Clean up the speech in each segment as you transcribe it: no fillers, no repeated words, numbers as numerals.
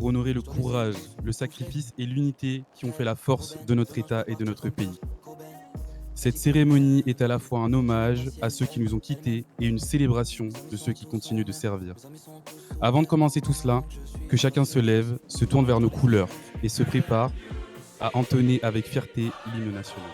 pour honorer le courage, le sacrifice et l'unité qui ont fait la force de notre État et de notre pays. Cette cérémonie est à la fois un hommage à ceux qui nous ont quittés et une célébration de ceux qui continuent de servir. Avant de commencer tout cela, que chacun se lève, se tourne vers nos couleurs et se prépare à entonner avec fierté l'hymne national.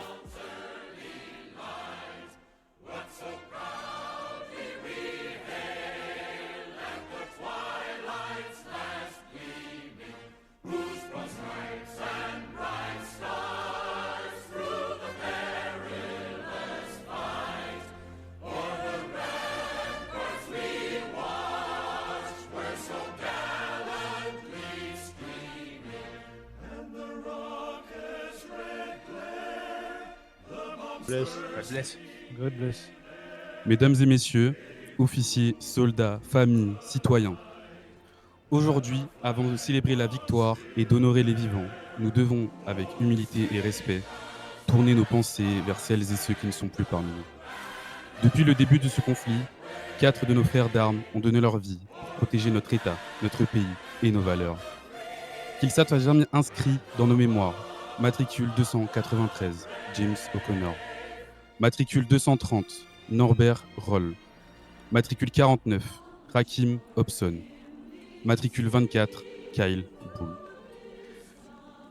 Bless. God bless. God bless. Mesdames et messieurs, officiers, soldats, familles, citoyens, aujourd'hui, avant de célébrer la victoire et d'honorer les vivants, nous devons, avec humilité et respect, tourner nos pensées vers celles et ceux qui ne sont plus parmi nous. Depuis le début de ce conflit, 4 de nos frères d'armes ont donné leur vie pour protéger notre État, notre pays et nos valeurs. Qu'ils soient jamais inscrits dans nos mémoires. Matricule 293, James O'Connor. Matricule 230, Norbert Roll. Matricule 49, Rakim Hobson. Matricule 24, Kyle Bull.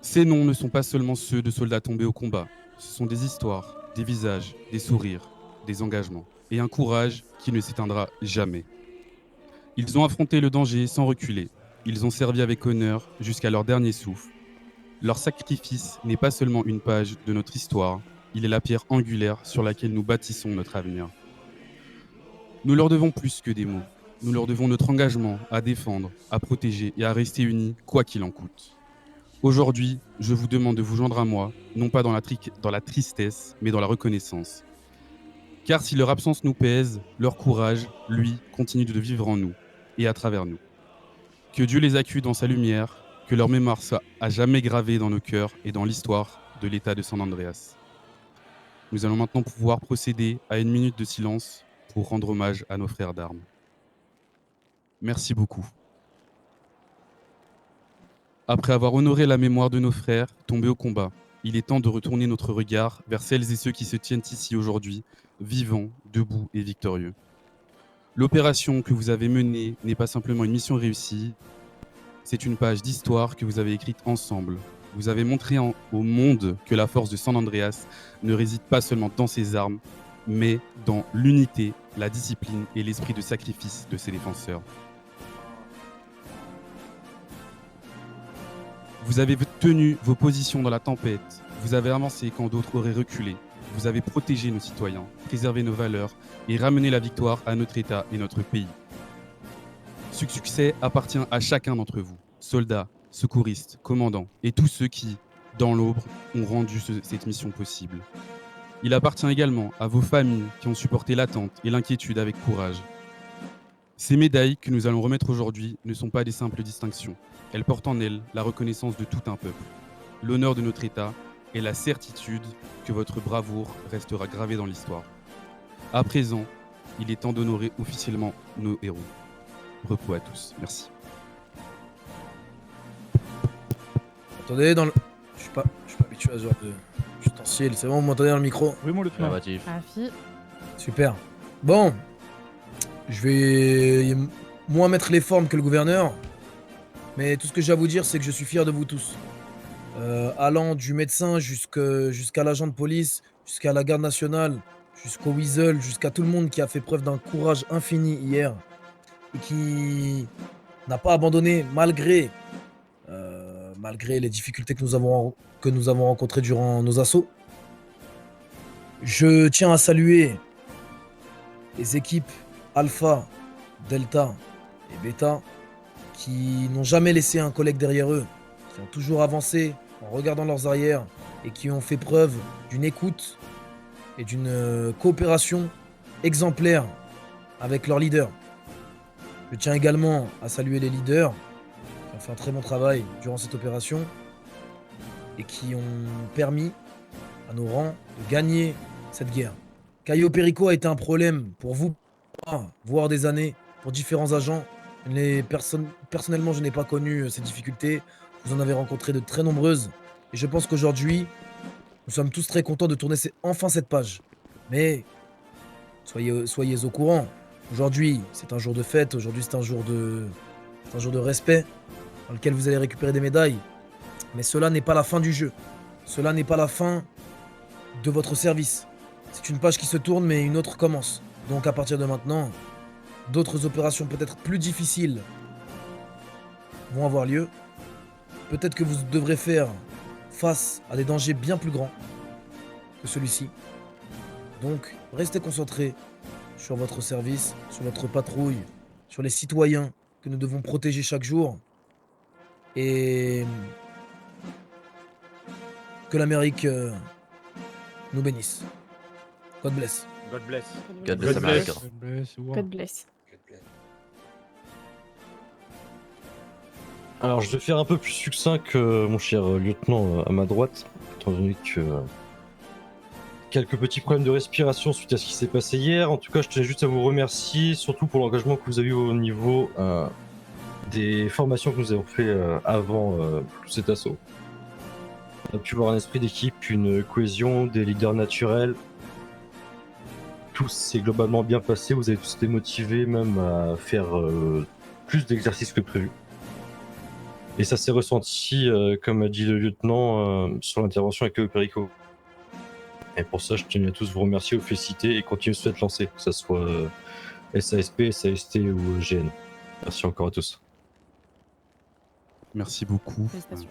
Ces noms ne sont pas seulement ceux de soldats tombés au combat. Ce sont des histoires, des visages, des sourires, des engagements et un courage qui ne s'éteindra jamais. Ils ont affronté le danger sans reculer. Ils ont servi avec honneur jusqu'à leur dernier souffle. Leur sacrifice n'est pas seulement une page de notre histoire, il est la pierre angulaire sur laquelle nous bâtissons notre avenir. Nous leur devons plus que des mots. Nous leur devons notre engagement à défendre, à protéger et à rester unis, quoi qu'il en coûte. Aujourd'hui, je vous demande de vous joindre à moi, non pas dans la tristesse, mais dans la reconnaissance. Car si leur absence nous pèse, leur courage, lui, continue de vivre en nous et à travers nous. Que Dieu les accue dans sa lumière, que leur mémoire soit à jamais gravée dans nos cœurs et dans l'histoire de l'État de San Andreas. Nous allons maintenant pouvoir procéder à une minute de silence pour rendre hommage à nos frères d'armes. Merci beaucoup. Après avoir honoré la mémoire de nos frères tombés au combat, il est temps de retourner notre regard vers celles et ceux qui se tiennent ici aujourd'hui, vivants, debout et victorieux. L'opération que vous avez menée n'est pas simplement une mission réussie, c'est une page d'histoire que vous avez écrite ensemble. Vous avez montré au monde que la force de San Andreas ne réside pas seulement dans ses armes, mais dans l'unité, la discipline et l'esprit de sacrifice de ses défenseurs. Vous avez tenu vos positions dans la tempête, vous avez avancé quand d'autres auraient reculé, vous avez protégé nos citoyens, préservé nos valeurs et ramené la victoire à notre État et notre pays. Ce succès appartient à chacun d'entre vous, soldats, secouristes, commandants et tous ceux qui, dans l'aube, ont rendu cette mission possible. Il appartient également à vos familles qui ont supporté l'attente et l'inquiétude avec courage. Ces médailles que nous allons remettre aujourd'hui ne sont pas des simples distinctions. Elles portent en elles la reconnaissance de tout un peuple, l'honneur de notre État et la certitude que votre bravoure restera gravée dans l'histoire. À présent, il est temps d'honorer officiellement nos héros. Repos à tous. Merci. Attendez, je suis pas habitué à ce genre d'ustensile. C'est bon, vous m'entendez dans le micro? Oui, mon lieutenant. Rafi. Super. Bon, je vais moins mettre les formes que le gouverneur, mais tout ce que j'ai à vous dire, c'est que je suis fier de vous tous. Allant du médecin jusqu'à l'agent de police, jusqu'à la garde nationale, jusqu'au Weasel, jusqu'à tout le monde qui a fait preuve d'un courage infini hier et qui n'a pas abandonné malgré les difficultés que nous avons rencontrées durant nos assauts. Je tiens à saluer les équipes Alpha, Delta et Beta qui n'ont jamais laissé un collègue derrière eux, qui ont toujours avancé en regardant leurs arrières et qui ont fait preuve d'une écoute et d'une coopération exemplaire avec leurs leaders. Je tiens également à saluer les leaders qui ont fait un très bon travail durant cette opération et qui ont permis à nos rangs de gagner cette guerre. Cayo Perico a été un problème pour vous, voire des années, pour différents agents, Personnellement, je n'ai pas connu ces difficultés. Vous en avez rencontré de très nombreuses. Et je pense qu'aujourd'hui, nous sommes tous très contents de tourner enfin cette page. Mais soyez au courant. Aujourd'hui, c'est un jour de fête. Aujourd'hui, c'est un jour de respect dans lequel vous allez récupérer des médailles. Mais cela n'est pas la fin du jeu. Cela n'est pas la fin de votre service. C'est une page qui se tourne, mais une autre commence. Donc à partir de maintenant, d'autres opérations peut-être plus difficiles vont avoir lieu. Peut-être que vous devrez faire face à des dangers bien plus grands que celui-ci. Donc restez concentrés sur votre service, sur votre patrouille, sur les citoyens que nous devons protéger chaque jour. Et que l'Amérique nous bénisse. God bless. God bless. God bless America. God bless. Alors, je vais faire un peu plus succinct que mon cher lieutenant à ma droite, étant donné que quelques petits problèmes de respiration suite à ce qui s'est passé hier. En tout cas, je tenais juste à vous remercier, surtout pour l'engagement que vous avez eu au niveau des formations que nous avons fait avant tout cet assaut. On a pu voir un esprit d'équipe, une cohésion, des leaders naturels. Tout s'est globalement bien passé, vous avez tous été motivés même à faire plus d'exercices que prévu. Et ça s'est ressenti, comme a dit le lieutenant, sur l'intervention avec Perico. Et pour ça, je tenais à tous vous remercier, vous féliciter et continuer sur cette lancée, que ce soit SASP, SAST ou GN. Merci encore à tous. Merci beaucoup. Félicitations.